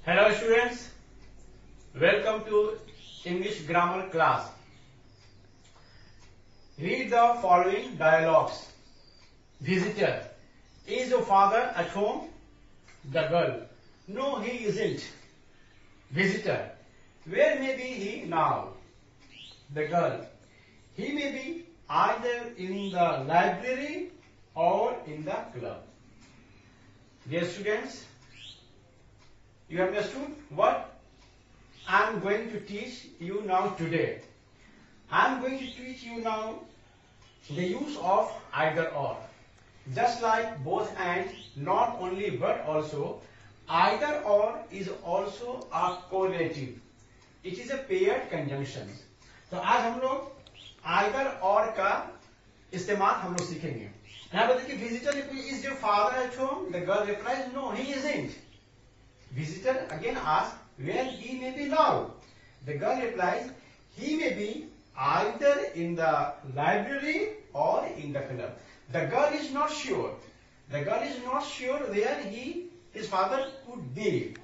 Hello students, welcome to English grammar class. Read the following dialogues. Visitor. Is your father at home? The girl. No, he isn't. Visitor. Where may be he now? The girl. He may be either in the library or in the club. Dear students, you understood what I am going to teach you now today. I am going to teach you now the use of either or. Just like both and, not only but also, either or is also a correlative. It is a paired conjunction. तो आज हम लोग either or का इस्तेमाल हम लोग सीखेंगे. यहाँ पर देखिए visitor is your father at home? The girl replies, no, he isn't. Visitor again asks where he may be now. The girl replies, he may be either in the library or in the club. The girl is not sure. The girl is not sure where his father could be.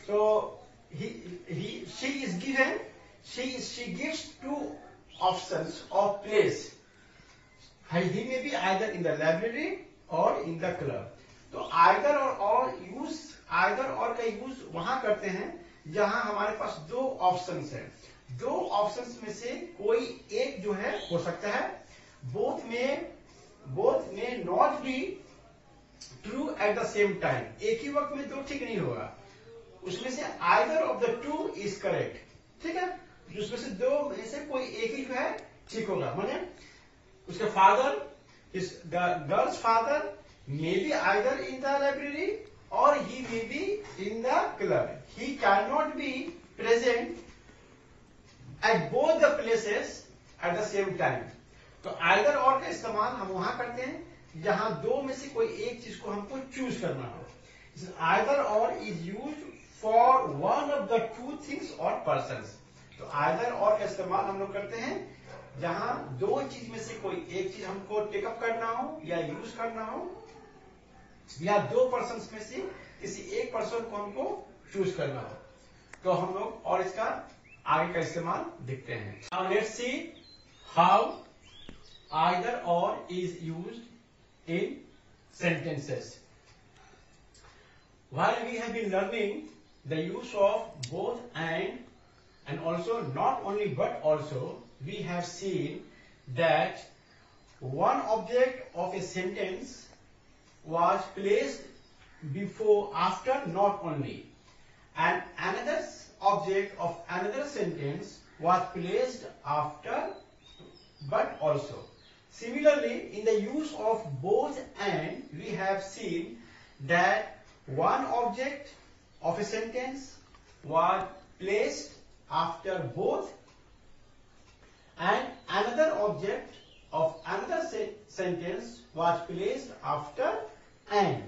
So she gives two options of place. He may be either in the library or in the club. तो either or का use वहां करते हैं जहां हमारे पास दो options हैं. दो ऑप्शंस में से कोई एक जो है हो सकता है. बोथ में not be true at the same time. एक ही वक्त में दो ठीक नहीं होगा. उसमें से either of the two is correct. ठीक है, उसमें से दो में से कोई एक ही जो है ठीक होगा. माने उसके father, the girls father may be either in the library or he may be in the club. He cannot be present at both the places at the same time. तो either or का इस्तेमाल हम वहां करते हैं जहां दो में से कोई एक चीज को हमको चूज करना हो. either or is used for one of the two things or persons. तो either or का इस्तेमाल हम लोग करते हैं जहां दो चीज में से कोई एक चीज हमको टेकअप करना हो या यूज करना हो, या दो पर्सन में से किसी एक पर्सन को हमको चूज करना हो. तो हम लोग और इसका आगे का इस्तेमाल देखते हैं. Now let's see how either or is used in sentences. While we have been learning the use of both and also not only but also, we have seen that one object of a sentence was placed before, after, not only, and another object of another sentence was placed after, but also. Similarly, in the use of both and, we have seen that one object of a sentence was placed after both, and another object of another sentence was placed after and.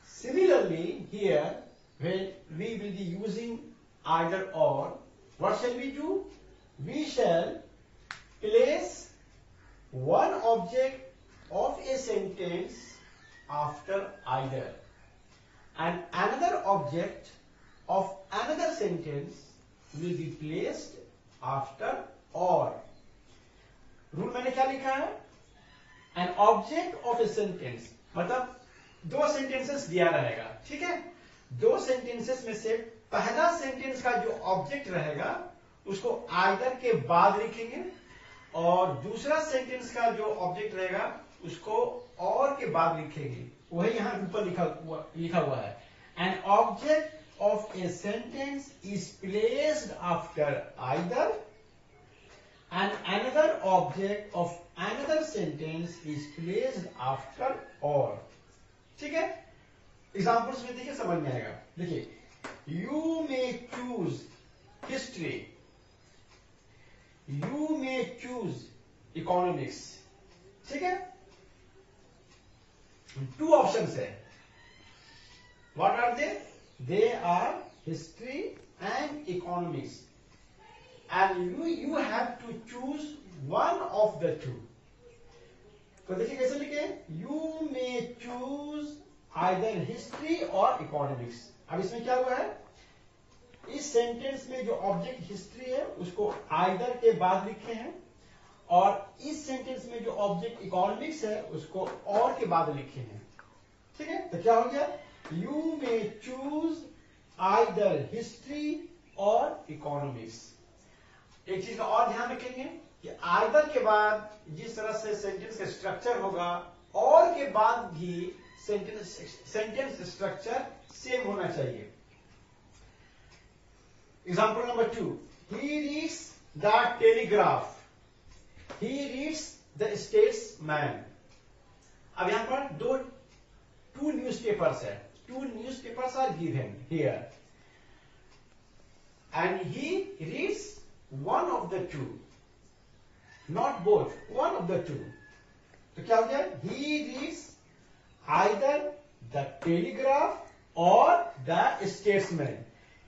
Similarly, here when we will be using either or, what shall we do? We shall place one object of a sentence after either and another object of another sentence will be placed after or. Rule मैंने क्या लिखा है? An object of a sentence, मतलब दो sentences दिया रहेगा. ठीक है, दो सेंटेंसेस में से पहला सेंटेंस का जो ऑब्जेक्ट रहेगा उसको आइदर के बाद लिखेंगे और दूसरा सेंटेंस का जो ऑब्जेक्ट रहेगा उसको और के बाद लिखेंगे. वही यहां ऊपर लिखा हुआ है. An object of a sentence is placed after either and another object of another sentence is placed after or. ठीक है, एग्जाम्पल्स में देखिए समझ में आएगा. देखिए, you may choose history, you may choose economics. ठीक है, टू ऑप्शंस है. What are they? They are history and economics, and you have to choose one of the two. तो देखिए कैसे लिखे? You may choose either history or economics. अब इसमें क्या हुआ है? इस सेंटेंस में जो ऑब्जेक्ट हिस्ट्री है उसको आइदर के बाद लिखे हैं, और इस सेंटेंस में जो ऑब्जेक्ट इकोनॉमिक्स है उसको और के बाद लिखे हैं। ठीक है, तो क्या हो गया, you may choose either history or economics. एक चीज का और ध्यान रखेंगे कि आइदर के बाद जिस तरह से सेंटेंस का स्ट्रक्चर होगा, और के बाद भी सेंटेंस स्ट्रक्चर सेम होना चाहिए। Example number 2, he reads the telegraph, he reads the statesman। अब यहां पर two newspapers है, two newspapers are given here and he reads one of the two, not both, one of the two। तो क्या हो गया, he reads either the telegraph or the statesman।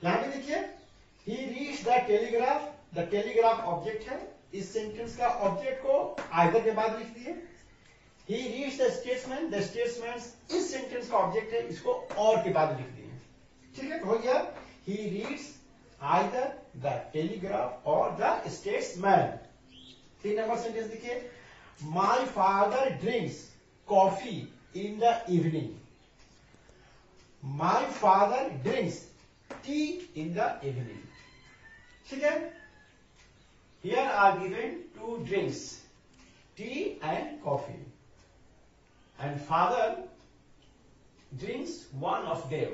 यहां पे देखिए, he reads the telegraph, the telegraph object है, इस sentence का ऑब्जेक्ट को आइदर के बाद लिख दिए। He reads the statesman, the statesman इस सेंटेंस का ऑब्जेक्ट है, इसको और के बाद लिख दिए। ठीक है, हो गया, he reads either the telegraph और द स्टेट्समैन। 3 नंबर सेंटेंस देखिए, my father drinks coffee in the evening, my father drinks T in the evening. ठीक है, here are given 2 drinks, tea and coffee, and father drinks one of them,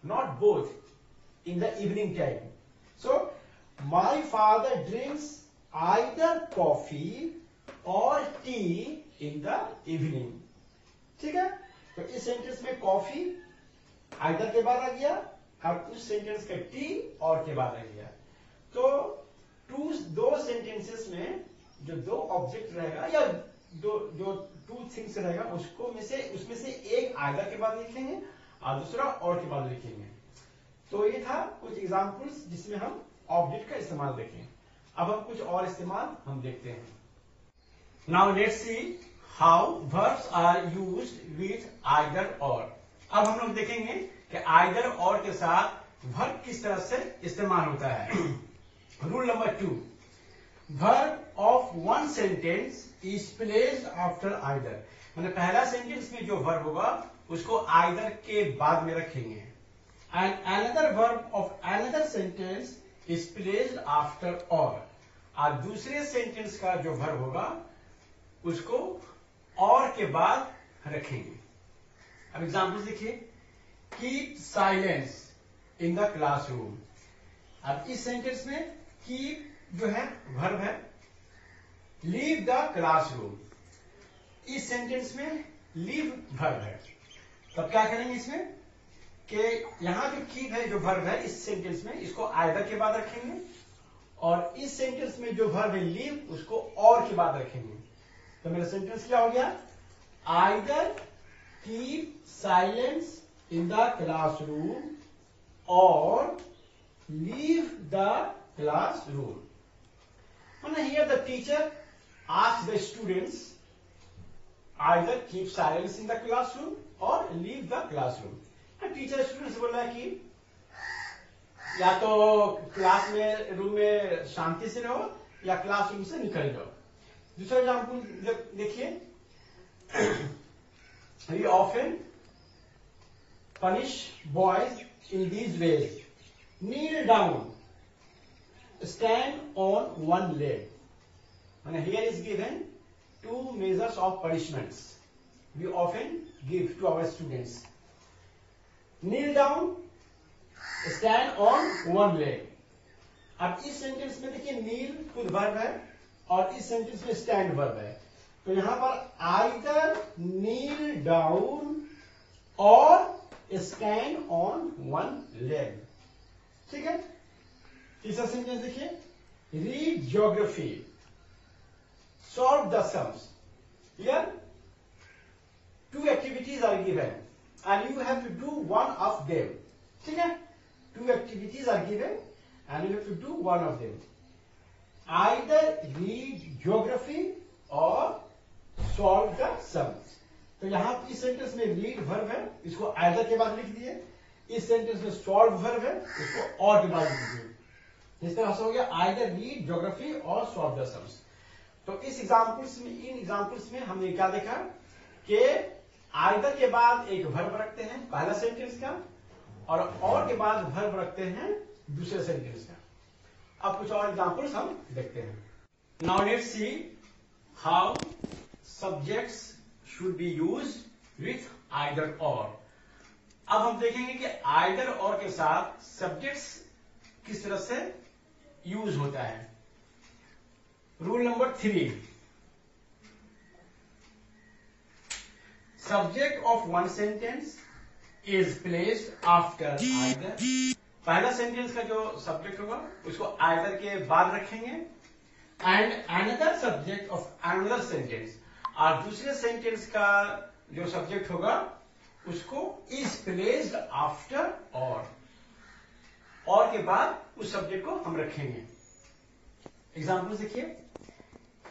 not both, in the evening time। So my father drinks either coffee or tea in the evening। ठीक है, तो इस sentence में coffee either के बाद आ गया, और उस सेंटेंस का टी और के बाद आ गया। तो दो सेंटेंसेस में जो 2 ऑब्जेक्ट रहेगा या जो 2 थिंग्स रहेगा, उसमें से एक आइदर के बाद लिखेंगे और दूसरा और के बाद लिखेंगे। तो ये था कुछ एग्जांपल्स जिसमें हम ऑब्जेक्ट का इस्तेमाल देखें। अब हम कुछ और इस्तेमाल हम देखते हैं। Now let's see how verbs are used with either or. अब हम लोग देखेंगे कि आइदर और के साथ वर्ब किस तरह से इस्तेमाल होता है। Rule number 2, verb of one sentence is placed after either। मतलब पहला सेंटेंस में जो वर्ब होगा उसको आइदर के बाद में रखेंगे, and another verb of another sentence is placed after और दूसरे सेंटेंस का जो वर्ब होगा उसको और के बाद रखेंगे। अब एग्जांपल्स देखिए, keep silence in the classroom. अब इस सेंटेंस में कीप जो है वर्ब है, लीव द क्लासरूम इस सेंटेंस में लीव वर्ब है। तब क्या करेंगे इसमें कि यहां जो कीप है जो वर्ब है इस सेंटेंस में, इसको आइदर के बाद रखेंगे, और इस सेंटेंस में जो वर्ब है लीव उसको और के बाद रखेंगे। तो मेरा सेंटेंस क्या हो गया, either keep silence in the classroom और leave the classroom। Here the teacher asks the students either keep silence in the classroom or leave the classroom। Teacher students बोल रहा है कि या तो क्लास में रूम में शांति से रहो या क्लासरूम से निकल जाओ। दूसरा एग्जाम्पल देखिए, we often punish boys in these ways, kneel down, stand on one leg। And here is given 2 measures of punishments we often give to our students, kneel down, stand on one leg। अब इस sentence में देखिए नील खुद verb है और इस sentence में stand verb है, तो यहां पर either kneel down or stand on one leg. ठीक है, तीसरा सेंटेंस देखिए, read geography, solve the sums. Here 2 activities are given and you have to do one of them। ठीक है, 2 activities are given and you have to do one of them, either read geography or solve the sums। तो यहां इस sentence में read verb है, इसको either के बाद लिख दिए, इस सेंटेंस में सॉल्व वर्ब है, उसको और के बाद कीजिए। इस तरह से हो गया आइदर रीड ज्योग्राफी और सॉल्व द सम्स। तो इस एग्जांपल्स में, इन एग्जांपल्स में हमने क्या देखा कि आइदर के बाद एक वर्ब रखते हैं पहला सेंटेंस का, और के बाद वर्ब रखते हैं दूसरे सेंटेंस का। अब कुछ और एग्जांपल्स हम देखते हैं। Now let's see how subjects should be used with either or. अब हम देखेंगे कि आइदर और के साथ सब्जेक्ट्स किस तरह से यूज होता है। Rule number 3, subject of one sentence is placed after either. पहला सेंटेंस का जो सब्जेक्ट होगा उसको आइदर के बाद रखेंगे, and another subject of another sentence, और दूसरे सेंटेंस का जो सब्जेक्ट होगा उसको इज प्लेस्ड आफ्टर और के बाद उस सब्जेक्ट को हम रखेंगे। एग्जाम्पल देखिए,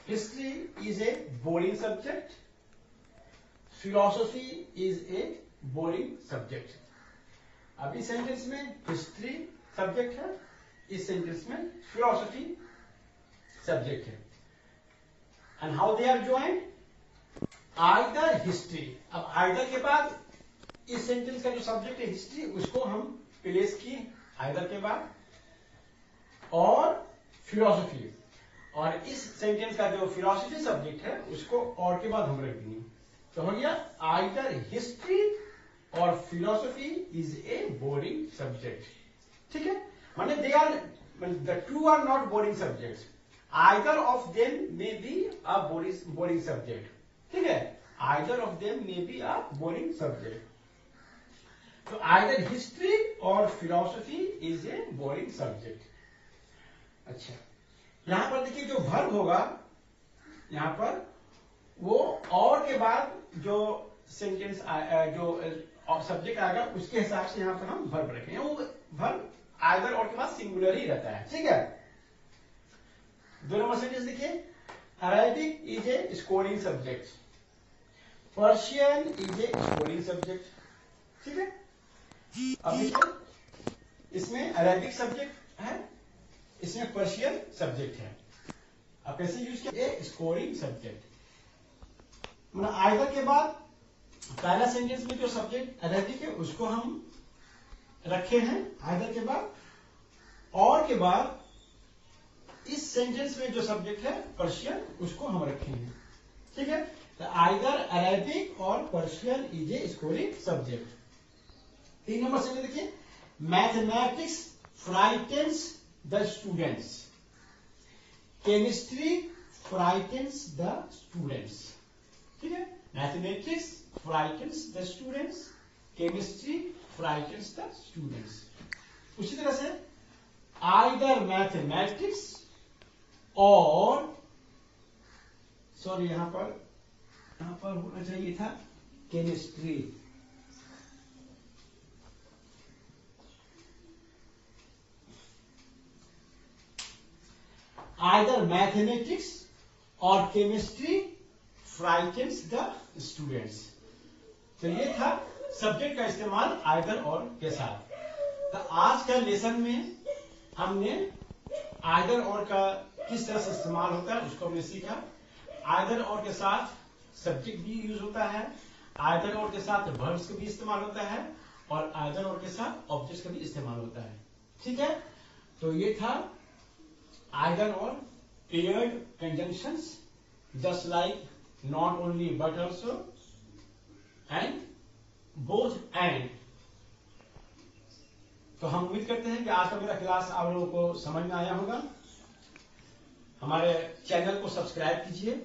history is a boring subject, philosophy is a boring subject. अब इस सेंटेंस में हिस्ट्री सब्जेक्ट है, इस सेंटेंस में फिलोसॉफी सब्जेक्ट है। And how they are joined, either history. अब आइदर के बाद इस सेंटेंस का जो सब्जेक्ट है हिस्ट्री, उसको हम प्लेस किए आइदर के बाद, और फिलोसॉफी, और इस सेंटेंस का जो फिलोसॉफी सब्जेक्ट है उसको और के बाद हम रख देंगे। तो हो गया either history or philosophy is a boring subject. ठीक है, माने they are, the two are not boring subjects, either of them may be a boring subject. ठीक है, either of them may be a boring subject. तो either history or philosophy is a boring subject. अच्छा, यहां पर देखिए जो verb होगा, यहां पर वो और के बाद जो सेंटेंस जो सब्जेक्ट आएगा उसके हिसाब से यहां पर हम वर्ब रखेंगे। वो वर्ब आइदर और के बाद सिंगुलर ही रहता है। ठीक है, 2 नंबर सेंटेंस देखिए, Arabic is a scoring subject, Persian is a scoring subject. ठीक है, अब देखिए इसमें अरेबिक सब्जेक्ट है, इसमें पर्शियन सब्जेक्ट है। अब कैसे यूज किया, ए स्कोरिंग सब्जेक्ट। मतलब आइदर के बाद पहला सेंटेंस में जो सब्जेक्ट अरेबिक है उसको हम रखे हैं आइदर के बाद, और के बाद इस सेंटेंस में जो सब्जेक्ट है पर्शियन उसको हम रखेंगे। ठीक है, तो आइदर अरेबिक और Persian is a scoring subject. 3 number sentence देखिए, mathematics frightens the students, chemistry frightens the students. ठीक है, mathematics frightens the students, chemistry frightens the students. उसी तरह से आइदर मैथमेटिक्स और, सॉरी यहां पर होना चाहिए था केमिस्ट्री। आइदर मैथमेटिक्स और केमिस्ट्री फ्राइटेंस द स्टूडेंट्स। तो ये था सब्जेक्ट का इस्तेमाल आइदर और के साथ। तो आज का लेसन में हमने आइदर और का किस तरह से इस्तेमाल होता है उसको हमने सीखा। आइदर और के साथ सब्जेक्ट भी यूज होता है, आइदर और के साथ वर्ब्स का भी इस्तेमाल होता है, और आइदर और के साथ ऑब्जेक्ट्स का भी इस्तेमाल होता है। ठीक है, तो ये था आइदर और paired conjunctions, just like not only but also, and both and। तो हम उम्मीद करते हैं कि आज का मेरा क्लास आप लोगों को समझ में आया होगा। हमारे चैनल को सब्सक्राइब कीजिए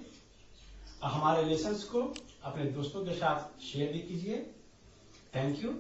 और हमारे लेसन्स को अपने दोस्तों के साथ शेयर भी कीजिए। Thank you.